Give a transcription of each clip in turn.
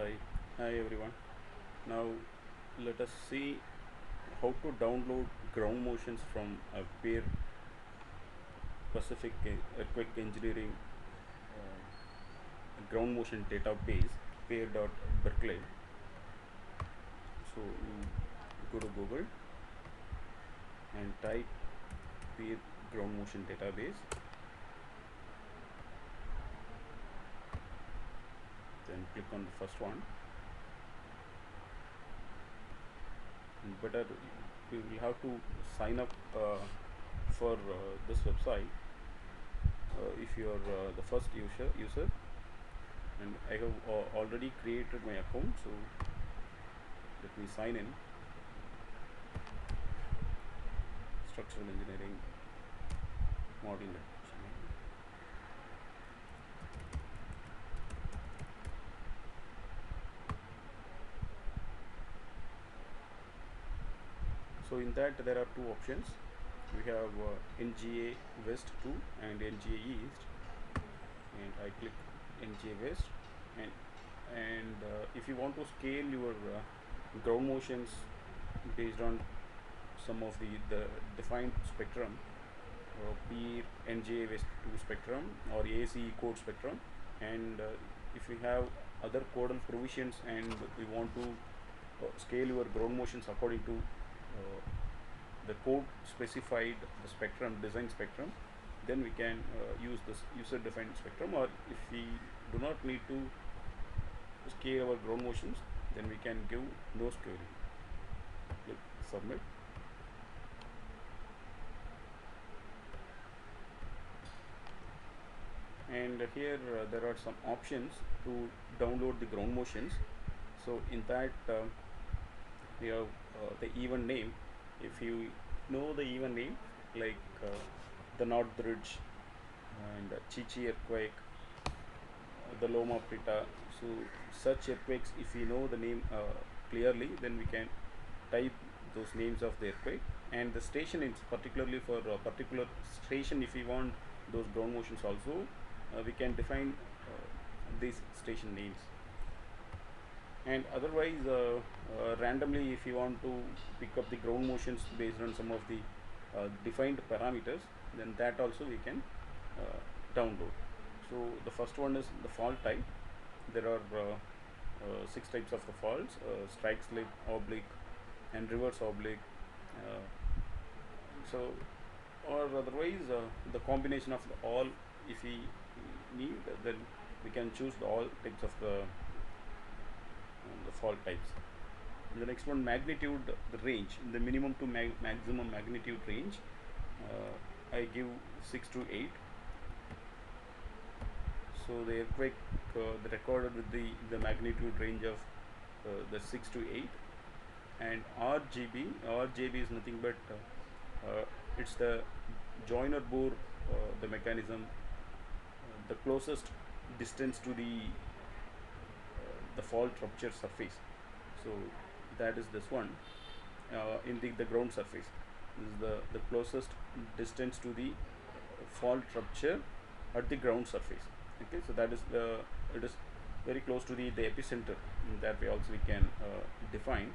Hi everyone. Now let us see how to download ground motions from a peer Pacific Earthquake Engineering ground motion database peer.berkeley. So you go to Google and type peer ground motion database, then click on the first one. And better you will have to sign up for this website if you are the first user, and I have already created my account, so let me sign in. Structural engineering modeling. So in that there are two options. We have NGA West 2 and NGA East, and I click NGA West, and if you want to scale your ground motions based on some of the defined spectrum, be it NGA West 2 spectrum or ACE code spectrum, and if you have other codal provisions and you want to scale your ground motions according to the code specified the spectrum, design spectrum, then we can use this user defined spectrum. Or if we do not need to scale our ground motions, then we can give no scaling. Click submit. And here there are some options to download the ground motions. So in that we have the event name. If you know the event name, like the Northridge and Chichi earthquake, the Loma Prieta, so such earthquakes, if we know the name clearly, then we can type those names of the earthquake, and the station is particularly for a particular station. If we want those ground motions also, we can define these station names. And otherwise randomly, if you want to pick up the ground motions based on some of the defined parameters, then that also we can download. So the first one is the fault type. There are 6 types of the faults: strike slip, oblique, and reverse oblique. uh, so or otherwise the combination of all, if we need, then we can choose all types of the fault types. And the next one, magnitude, the range, the minimum to maximum magnitude range, I give 6 to 8. So the earthquake the recorded with the magnitude range of the 6 to 8. And RGB is nothing but it's the joiner bore, the mechanism, the closest distance to the fault rupture surface. So that is this one, in the ground surface. This is the closest distance to the fault rupture at the ground surface. Okay, so that is it is very close to the epicenter. In that way also we can define.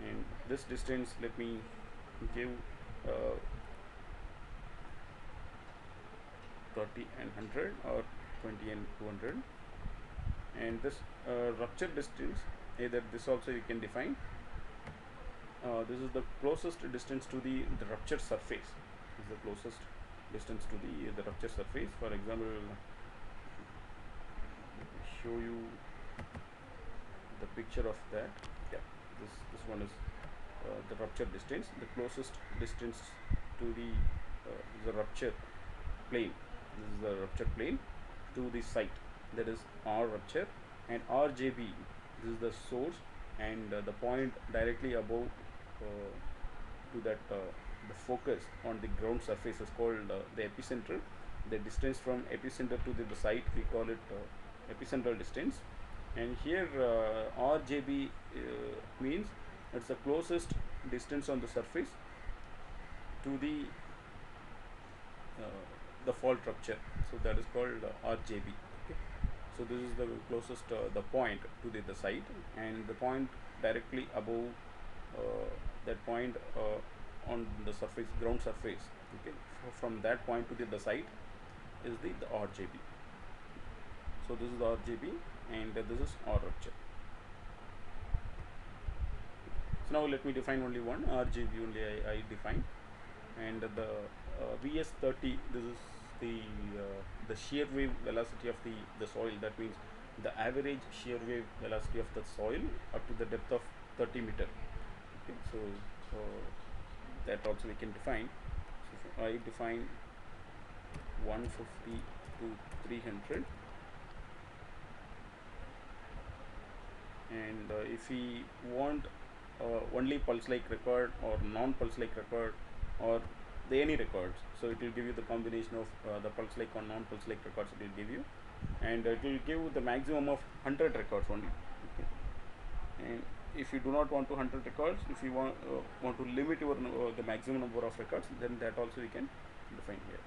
And this distance, let me give 30 and 100, or 20 and 200. And this rupture distance, either this also you can define. This is the closest distance to the rupture surface. This is the closest distance to the rupture surface. For example, let me show you the picture of that. Yeah, this one is the rupture distance, the closest distance to the rupture plane. This is the rupture plane to the site, that is R rupture. And RJB, this is the source, and the point directly above to that the focus on the ground surface is called the epicenter. The distance from epicenter to the site, we call it epicentral distance. And here RJB means it's the closest distance on the surface to the fault rupture. So that is called RJB. Okay. So this is the closest the point to the site, and the point directly above that point on the surface, ground surface. Okay, so from that point to the site is the RJB. So this is the RJB, and this is R rupture. So now let me define only one RJB only I define, and the VS30, this is the shear wave velocity of the soil. That means the average shear wave velocity of the soil up to the depth of 30 meter. Okay, so that also we can define. So I define 150 to 300, and if we want only pulse like record or non pulse like record or any records, so it will give you the combination of the pulse like or non pulse like records it will give you, and it will give the maximum of 100 records only. Okay. And if you do not want to 100 records, if you want to limit your the maximum number of records, then that also we can define here.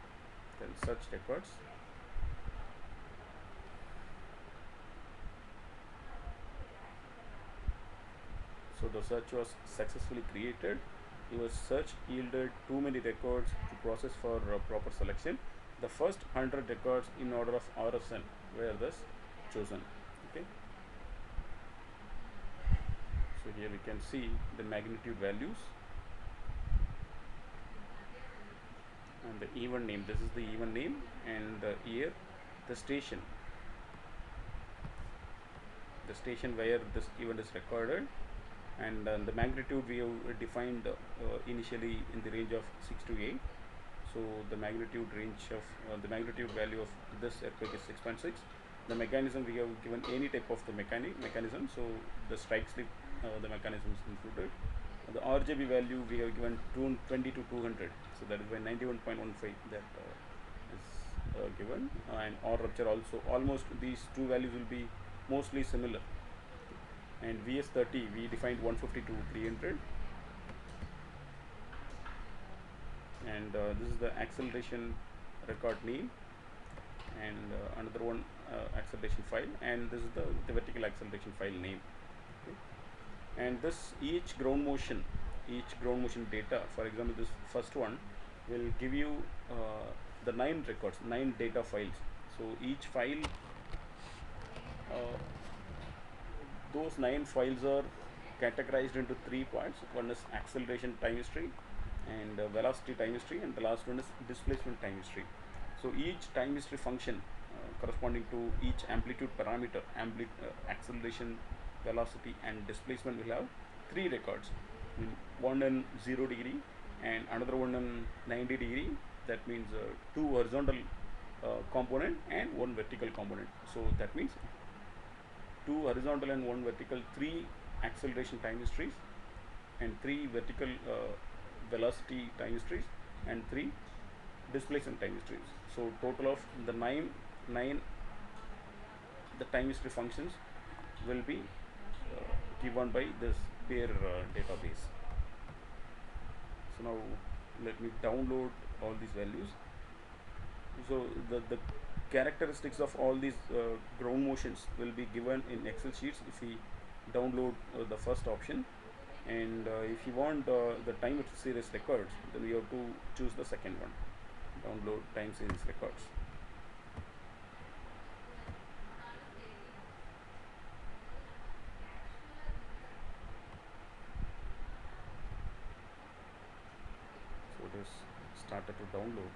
Then such records. So the search was successfully created. Your search yielded too many records to process for proper selection. The first 100 records in order of RSN were thus chosen. Okay. So here we can see the magnitude values and the event name. This is the event name, and the year, the station where this event is recorded, and the magnitude we have defined initially in the range of 6 to 8. So the magnitude range of the magnitude value of this earthquake is 6.6. The mechanism we have given any type of the mechanism. So the strike slip, the mechanism is included. The RJB value we have given 20 to 200. So that is by 91.15 that is given, and R rupture also almost these two values will be mostly similar. And VS30 we defined 150 to 300, and this is the acceleration record name, and another one acceleration file, and this is the vertical acceleration file name. Okay. And this each ground motion data, for example this first one will give you the 9 records, 9 data files. So each file, those 9 files are categorized into 3 parts. One is acceleration time history, and velocity time history, and the last one is displacement time history. So each time history function corresponding to each amplitude parameter, acceleration, velocity and displacement will have 3 records, one in 0 degree and another one in 90 degree. That means 2 horizontal component and 1 vertical component. So that means 2 horizontal and 1 vertical, 3 acceleration time histories, and 3 vertical velocity time histories, and 3 displacement time histories. So total of the 9 the time history functions will be given by this pair database. So now let me download all these values. So the characteristics of all these ground motions will be given in Excel sheets if we download the first option, and if you want the time series records, then we have to choose the second one, download time series records. So it is started to download.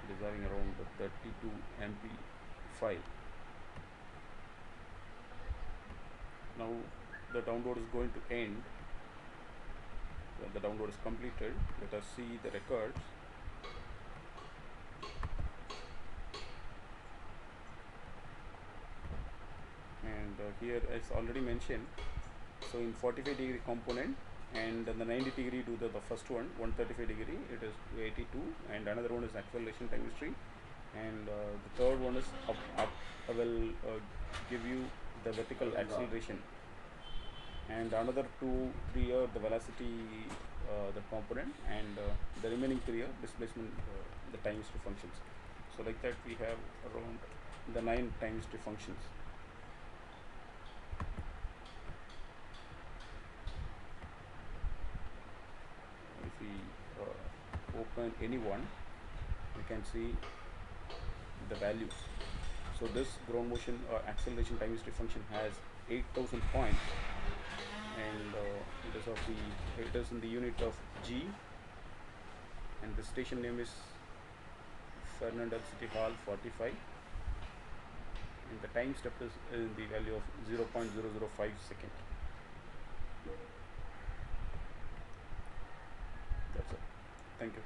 It is having around 32 MB file. Now the download is going to end. When the download is completed, let us see the records. And here as already mentioned, so in 45 degree component, and then the 90 degree do the first one, 135 degree it is 82, and another one is acceleration time history, and the third one is up. I will give you the vertical acceleration, and another 3 are the velocity the component, and the remaining 3 are displacement the time history functions. So like that we have around the 9 time history functions. If we open any one, we can see the values. So this ground motion acceleration time history function has 8,000 points, and it is in the unit of G, and the station name is Fernandel City Hall 45, and the time step is in the value of 0.005 second. That's it. Thank you.